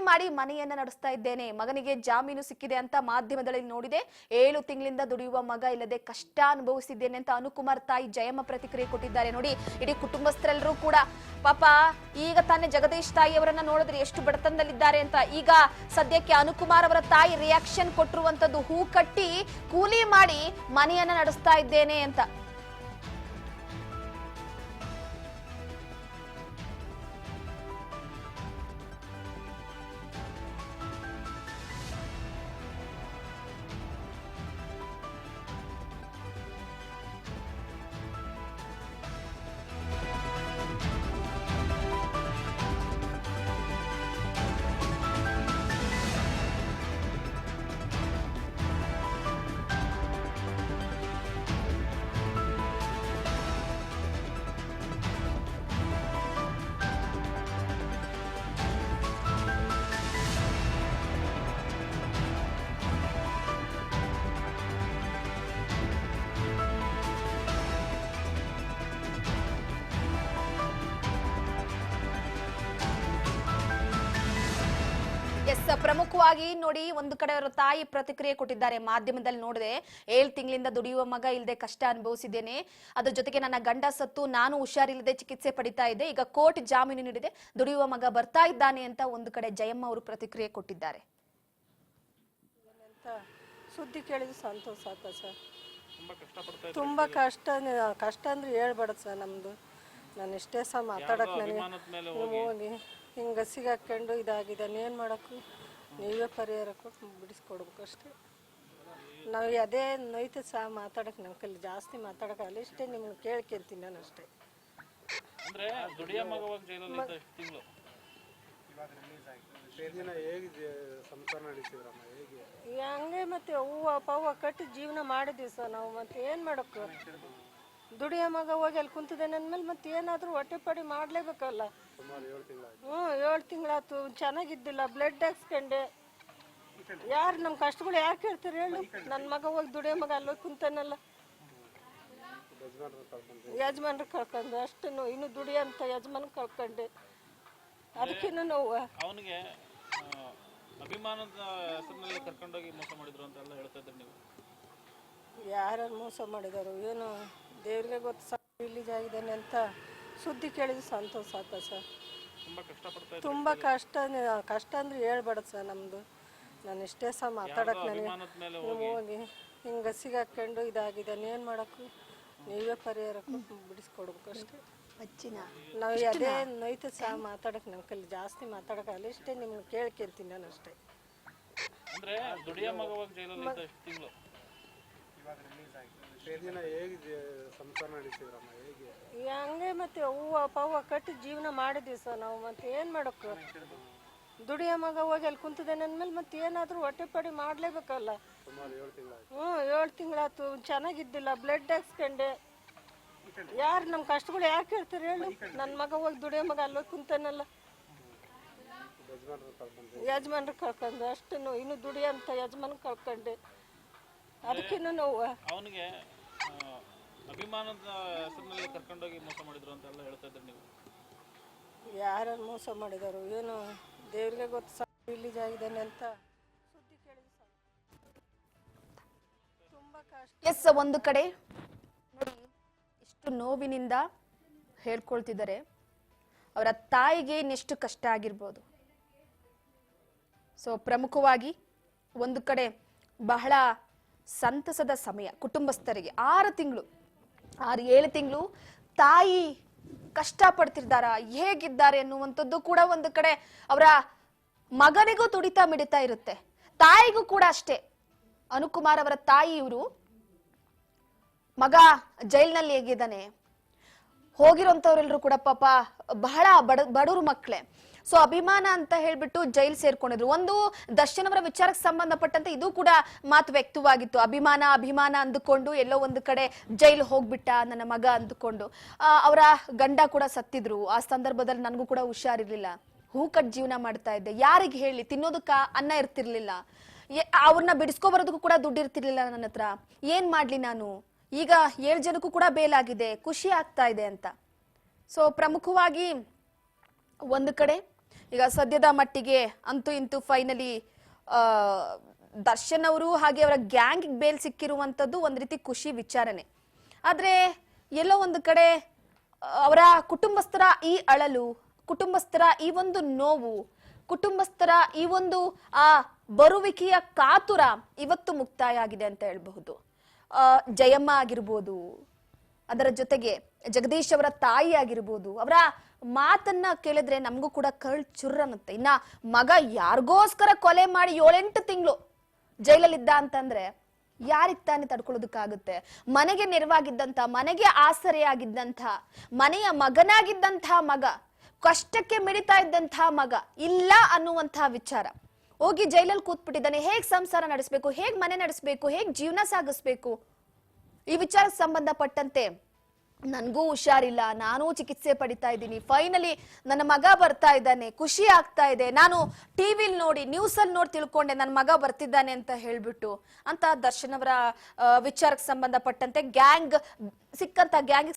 ಮಾಡಿ ಮನೆಯನ್ನ ನಡೆಸ್ತಾ ಇದ್ದೇನೆ, ಮಗನಿಗೆ ಜಾಮೀನು ಸಿಕ್ಕಿದೆ ಅಂತ ಮಾಧ್ಯಮದಲ್ಲಿ ನೋಡಿದೆ. 7 ತಿಂಗಳಿಂದ ದುಡಿಯುವ ಮಗ ಇಲ್ಲದೆ ಕಷ್ಟ ಅನುಭವಿಸಿದ್ದೇನೆ ಅಂತ ಅನುಕುಮಾರ್ ತಾಯಿ ಜಯಮ್ಮ ಪ್ರತಿಕ್ರಿಯೆ ಕೊಟ್ಟಿದ್ದಾರೆ. ನೋಡಿ, ಇಡೀ ಕುಟುಂಬಸ್ಥರೆಲ್ಲರೂ ಕೂಡ ಪಾಪ ಈಗ ತಾನೇ ಜಗದೀಶ್ ತಾಯಿಯವರನ್ನ ನೋಡಿದ್ರೆ ಎಷ್ಟು ಬಡತನದಲ್ಲಿದ್ದಾರೆ ಅಂತ. ಈಗ ಸದ್ಯಕ್ಕೆ ಅನುಕುಮಾರ್ ಅವರ ತಾಯಿ ರಿಯಾಕ್ಷನ್ ಕೊಟ್ಟಿರುವಂತದ್ದು, ಹೂ ಕಟ್ಟಿ ಕೂಲಿ ಮಾಡಿ ಮನೆಯನ್ನ ನಡೆಸ್ತಾ ಇದ್ದೇನೆ ಅಂತ. ಪ್ರಮುಖವಾಗಿ ನೋಡಿ, ಒಂದು ಕಡೆ ಅವರ ತಾಯಿ ಪ್ರತಿಕ್ರಿಯೆ ಕೊಟ್ಟಿದ್ದಾರೆ, ಮಾಧ್ಯಮದಲ್ಲಿ ನೋಡಿದೆ. 7 ತಿಂಗಳಿಂದ ದುಡಿಯುವ ಮಗ ಇಲ್ಲದೆ ಕಷ್ಟ ಅನುಭವಿಸಿದ್ದೇನೆ, ಅದ್ರ ಜೊತೆಗೆ ನನ್ನ ಗಂಡ ಸತ್ತು ನಾನು ಹುಷಾರಿಲ್ಲದೆ ಚಿಕಿತ್ಸೆ ಪಡಿತಾ ಇದ್ದೆ, ಈಗ ಕೋರ್ಟ್ ಜಾಮೀನು ನೀಡಿದೆ, ದುಡಿಯುವ ಮಗ ಬರ್ತಾ ಇದ್ದಾನೆ ಅಂತ ಒಂದು ಕಡೆ ಜಯಮ್ಮ ಅವರು ಪ್ರತಿಕ್ರಿಯೆ ಕೊಟ್ಟಿದ್ದಾರೆ. ಸುದ್ದಿ ಕೇಳಿದ್ರೆ ಸಂತೋಷ ಆತ ಸರ್. ತುಂಬಾ ಕಷ್ಟ ಅಂದ್ರೆ ಹೇಳ್ಬೇಡ ಸರ್. ನಮ್ದು ನಾನು ಇಷ್ಟೇ ಸಹ ಮಾತಾಡಕ್ ನನಗೆ ಹೋಗಿ ಹಿಂಗೆ ಸಿಗಾಕೊಂಡು ಇದಾಗಿದೆ, ಏನು ಮಾಡೋಕ್ಕೂ ನೀವೇ ಪರಿಹಾರ ಕೊಟ್ಟು ಬಿಡಿಸ್ಕೊಡ್ಬೇಕು ಅಷ್ಟೇ. ನಾವು ಅದೇ ನೋಯ್ತು ಸಹ ಮಾತಾಡಕ್ಕೆ ನಮ್ಮ ಕೈಲಿ ಜಾಸ್ತಿ ಮಾತಾಡೋಕ್ಕಲ್ಲ, ಇಷ್ಟೇ ನಿಮ್ಗೆ ಕೇಳ್ಕೊಂತೀನಿ ನಾನು ಅಷ್ಟೇ. ಹಂಗೆ ಮತ್ತೆ ಹೂವು ಪವ್ವ ಕಟ್ಟಿ ಜೀವನ ಮಾಡಿದ್ವಿ ಸರ್ ನಾವು. ಮತ್ತೆ ಏನು ಮಾಡೋಕ್ಕೂ ದುಡಿಯೋ ಮಗ ಹೋಗಿ ಅಲ್ಲಿ ಕುಂತಿದೆ ಅಂದಮೇಲೆ ಮತ್ತೆ ಏನಾದರೂ ಹೊಟ್ಟೆ ಪಡಿ ಮಾಡಲೇಬೇಕಲ್ಲ. 7 ತಿಂಗಳಾಯ್ತು, ಚೆನ್ನಾಗಿದ್ದಿಲ್ಲ, ಬ್ಲಡ್ ಹಾಕ್ಸ್ಕೊಂಡೆ. ಯಾರು ನಮ್ಮ ಕಷ್ಟಗಳು ಯಾರು ಕೇಳ್ತಾರೆ ಹೇಳು? ನನ್ನ ಮಗ ಹೋಗಿ ದುಡಿಯೋ ಮಗ ಅಲ್ಲಿ ಹೋಗಿ ಕುಂತಾನಲ್ಲ, ಯಜಮಾನ್ರು ಕಳ್ಕೊಂಡು ಅಷ್ಟು ಇನ್ನು ದುಡಿಯಂತ ಯಜಮಾನ್ ಕಳ್ಕೊಂಡೆ. ಅದಕ್ಕಿನ್ನು ನೋವು. ಅವನಿಗೆ ಅಭಿಮಾನದ ಹೆಸರಿನಲ್ಲಿ ಕರ್ಕೊಂಡೋಗಿ ಮೋಸ ಮಾಡಿದ್ರು ಅಂತ ಎಲ್ಲ ಹೇಳ್ತಾ ಇದ್ದಾರೆ ನೀವು. ಯಾರು ಮೋಸ ಮಾಡಿದಾರು ಏನು ದೇವ್ರಿಗೆ ಗೊತ್ತು ಸರ್. ರಿಲೀಸ್ ಆಗಿದ್ದಾನೆ ಅಂತ ಸುದ್ದಿ ಕೇಳಿದ್ರೆ ಸಂತೋಷ ಆತ ಸರ್. ತುಂಬ ಕಷ್ಟ ಅಂದ್ರೆ ಹೇಳ್ಬೇಡ ಸರ್. ನಮ್ಮದು ನಾನು ಇಷ್ಟೇ ಸಹ ಮಾತಾಡಕ್ಕೆ ನನಗೆ ಹೋಗಿ ಹಿಂಗೆ ಸಿಗಾಕೊಂಡು ಇದಾಗಿದೆ, ಏನು ಮಾಡೋಕ್ಕೂ ನೀವೇ ಪರಿಹಾರ ಕೊಟ್ಟು ಬಿಡಿಸ್ಕೊಡ್ಬೇಕು ಅಷ್ಟೇ. ನಾವು ಅದೇ ನೋಯ್ತು ಸಹ ಮಾತಾಡಕ್ಕೆ ನಮ್ಮ ಕೈಲಿ ಜಾಸ್ತಿ ಮಾತಾಡೋಕ್ಕಲ್ಲ, ಇಷ್ಟೇ ನಿಮ್ಗೆ ಕೇಳ್ಕೊಂತೀನಿ ನಾನು ಅಷ್ಟೇ. ಹಂಗೆ ಮತ್ತೆ ಹೂವು ಪವ್ವ ಕಟ್ಟಿ ಜೀವನ ಮಾಡಿದ್ವಿ ಸರ್ ನಾವು. ಮತ್ತೆ ಏನು ಮಾಡೋಕ್ಕೂ ದುಡಿಯೋ ಮಗ ಹೋಗಿ ಅಲ್ಲಿ ಕುಂತಿದೆ ಅಂದಮೇಲೆ ಮತ್ತೆ ಏನಾದರೂ ಹೊಟ್ಟೆ ಪಡಿ ಮಾಡಲೇಬೇಕಲ್ಲ. 7 ತಿಂಗಳಾಯ್ತು, ಚೆನ್ನಾಗಿದ್ದಿಲ್ಲ, ಬ್ಲಡ್ ಹಾಕ್ಸ್ಕೊಂಡೆ. ಯಾರು ನಮ್ಮ ಕಷ್ಟಗಳು ಯಾರು ಕೇಳ್ತಾರೆ ಹೇಳು? ನನ್ನ ಮಗ ಹೋಗಿ ದುಡಿಯೋ ಮಗ ಅಲ್ಲಿ ಹೋಗಿ ಕುಂತಾನಲ್ಲ, ಯಜಮಾನ್ರು ಕಳ್ಕೊಂಡು ಅಷ್ಟು ಇನ್ನು ದುಡಿಯಂತ ಯಜಮಾನ್ ಕಳ್ಕೊಂಡೆ. ಅದಕ್ಕಿನ್ನು ನೋವು. ಅವನಿಗೆ ಅಭಿಮಾನದ ಹೆಸರಿನಲ್ಲಿ ಕರ್ಕೊಂಡೋಗಿ ಮೋಸ ಮಾಡಿದ್ರು ಅಂತ ಎಲ್ಲ ಹೇಳ್ತಾ ಇದ್ದಾರೆ ನೀವು. ಯಾರು ಮೋಸ ಮಾಡಿದಾರು ಏನು ದೇವ್ರಿಗೆ ಗೊತ್ತು ಸರ್. ರಿಲೀಸ್ ಆಗಿದ್ದಾನೆ ಅಂತ ಸುದ್ದಿ ಕೇಳಿದ್ರೆ ತುಂಬಾ ಕಷ್ಟ. ಒಂದು ಕಡೆ ನೋಡಿ, ಇಷ್ಟು ನೋವಿನಿಂದ ಹೇಳ್ಕೊಳ್ತಿದ್ದಾರೆ, ಅವರ ತಾಯಿಗೆ ಇನ್ನೆಷ್ಟು ಕಷ್ಟ ಆಗಿರ್ಬೋದು. ಸೊ ಪ್ರಮುಖವಾಗಿ ಒಂದು ಕಡೆ ಬಹಳ ಸಂತಸದ ಸಮಯ ಕುಟುಂಬಸ್ಥರಿಗೆ. 6-7 ತಿಂಗಳು ತಾಯಿ ಕಷ್ಟ ಪಡ್ತಿರ್ತಾರ, ಹೇಗಿದ್ದಾರೆ ಅನ್ನುವಂಥದ್ದು ಕೂಡ ಒಂದು ಕಡೆ ಅವರ ಮಗನಿಗೂ ತುಡಿತಾ ಮಿಡಿತಾ ಇರುತ್ತೆ, ತಾಯಿಗೂ ಕೂಡ ಅಷ್ಟೇ. ಅನುಕುಮಾರ್ ಅವರ ತಾಯಿ ಇವರು ಮಗ ಜೈಲ್ನಲ್ಲಿ ಹೇಗಿದ್ದಾನೆ, ಹೋಗಿರೋಂಥವ್ರೆಲ್ಲರೂ ಕೂಡ ಪಾಪ ಬಹಳ ಬಡವರು ಮಕ್ಕಳೇ. ಸೊ ಅಭಿಮಾನ ಅಂತ ಹೇಳ್ಬಿಟ್ಟು ಜೈಲ್ ಸೇರ್ಕೊಂಡಿದ್ರು. ಒಂದು ದರ್ಶನ್ ಅವರ ವಿಚಾರಕ್ಕೆ ಸಂಬಂಧಪಟ್ಟಂತೆ ಇದು ಕೂಡ ಮಾತು ವ್ಯಕ್ತವಾಗಿತ್ತು. ಅಭಿಮಾನ ಅಂದುಕೊಂಡು ಎಲ್ಲೋ ಒಂದು ಕಡೆ ಜೈಲ್ ಹೋಗ್ಬಿಟ್ಟ ನನ್ನ ಮಗ ಅಂದುಕೊಂಡು. ಅವರ ಗಂಡ ಕೂಡ ಸತ್ತಿದ್ರು. ಆ ಸಂದರ್ಭದಲ್ಲಿ ನನಗೂ ಕೂಡ ಹುಷಾರಿರ್ಲಿಲ್ಲ, ಹೂಕಟ್ ಜೀವನ ಮಾಡ್ತಾ ಇದ್ದೆ, ಯಾರಿಗೆ ಹೇಳಿ, ತಿನ್ನೋದಕ್ಕ ಅನ್ನ ಇರ್ತಿರ್ಲಿಲ್ಲ, ಅವ್ರನ್ನ ಬಿಡಿಸ್ಕೊ ಬರೋದಕ್ಕೂ ಕೂಡ ದುಡ್ಡು ಇರ್ತಿರ್ಲಿಲ್ಲ ನನ್ನ ಹತ್ರ, ಏನ್ ಮಾಡ್ಲಿ ನಾನು, ಈಗ 7 ಜನಕ್ಕೂ ಕೂಡ ಬೇಲಾಗಿದೆ, ಖುಷಿ ಆಗ್ತಾ ಇದೆ ಅಂತ. ಸೊ ಪ್ರಮುಖವಾಗಿ ಒಂದು ಕಡೆ ಈಗ ಸದ್ಯದ ಮಟ್ಟಿಗೆ ಅಂತೂ ಇಂತೂ ಫೈನಲಿ ದರ್ಶನ್ ಅವರು ಹಾಗೆ ಅವರ ಗ್ಯಾಂಗ್ ಬೇಲ್ ಸಿಕ್ಕಿರುವಂತದ್ದು ಒಂದ್ ರೀತಿ ಖುಷಿ ವಿಚಾರನೆ. ಆದ್ರೆ ಎಲ್ಲೋ ಒಂದು ಕಡೆ ಅವರ ಕುಟುಂಬಸ್ಥರ ಈ ಅಳಲು, ಕುಟುಂಬಸ್ಥರ ಈ ಒಂದು ನೋವು, ಕುಟುಂಬಸ್ಥರ ಈ ಒಂದು ಆ ಬರುವಿಕೆಯ ಕಾತುರ ಇವತ್ತು ಮುಕ್ತಾಯ ಆಗಿದೆ ಅಂತ ಹೇಳ್ಬಹುದು. ಜಯಮ್ಮ ಆಗಿರ್ಬೋದು, ಅದರ ಜೊತೆಗೆ ಜಗದೀಶ್ ಅವರ ತಾಯಿ ಆಗಿರ್ಬೋದು, ಅವರ ಮಾತನ್ನ ಕೇಳಿದ್ರೆ ನಮಗೂ ಕೂಡ ಕಳ್ ಚುರ್ರನ್ನುತ್ತೆ. ಇನ್ನ ಮಗ ಯಾರಿಗೋಸ್ಕರ ಕೊಲೆ ಮಾಡಿ 7-8 ತಿಂಗಳು ಜೈಲಲ್ಲಿದ್ದ ಅಂತಂದ್ರೆ ಯಾರಿಗ್ ತಾನೇ ತಡ್ಕೊಳ್ಳೋದಕ್ಕಾಗುತ್ತೆ? ಮನೆಗೆ ನೆರವಾಗಿದ್ದಂಥ, ಮನೆಗೆ ಆಸರೆಯಾಗಿದ್ದಂಥ, ಮನೆಯ ಮಗನಾಗಿದ್ದಂಥ ಮಗ, ಕಷ್ಟಕ್ಕೆ ಮಿಡಿತಾ ಇದ್ದಂಥ ಮಗ ಇಲ್ಲ ಅನ್ನುವಂಥ ವಿಚಾರ. ಹೋಗಿ ಜೈಲಲ್ಲಿ ಕೂತ್ಬಿಟ್ಟಿದ್ದಾನೆ. ಹೇಗ್ ಸಂಸಾರ ನಡೆಸಬೇಕು, ಹೇಗ್ ಮನೆ ನಡೆಸಬೇಕು, ಹೇಗ್ ಜೀವನ ಸಾಗಿಸ್ಬೇಕು, ಈ ವಿಚಾರಕ್ಕೆ ಸಂಬಂಧಪಟ್ಟಂತೆ ನನ್ಗೂ ಹುಷಾರಿಲ್ಲ, ನಾನೂ ಚಿಕಿತ್ಸೆ ಪಡಿತಾ ಇದ್ದೀನಿ, ಫೈನಲಿ ನನ್ನ ಮಗ ಬರ್ತಾ ಇದ್ದಾನೆ, ಖುಷಿ ಆಗ್ತಾ ಇದೆ, ನಾನು ಟಿವಿಲ್ ನೋಡಿ ನ್ಯೂಸ್ ಅಲ್ಲಿ ನೋಡಿ ತಿಳ್ಕೊಂಡೆ ನನ್ನ ಮಗ ಬರ್ತಿದ್ದಾನೆ ಅಂತ ಹೇಳ್ಬಿಟ್ಟು ಅಂತ ದರ್ಶನ್ ಅವರ ವಿಚಾರಕ್ಕೆ ಸಂಬಂಧಪಟ್ಟಂತೆ ಗ್ಯಾಂಗ್ ಸಿಕ್ಕಂತ ಗ್ಯಾಂಗ್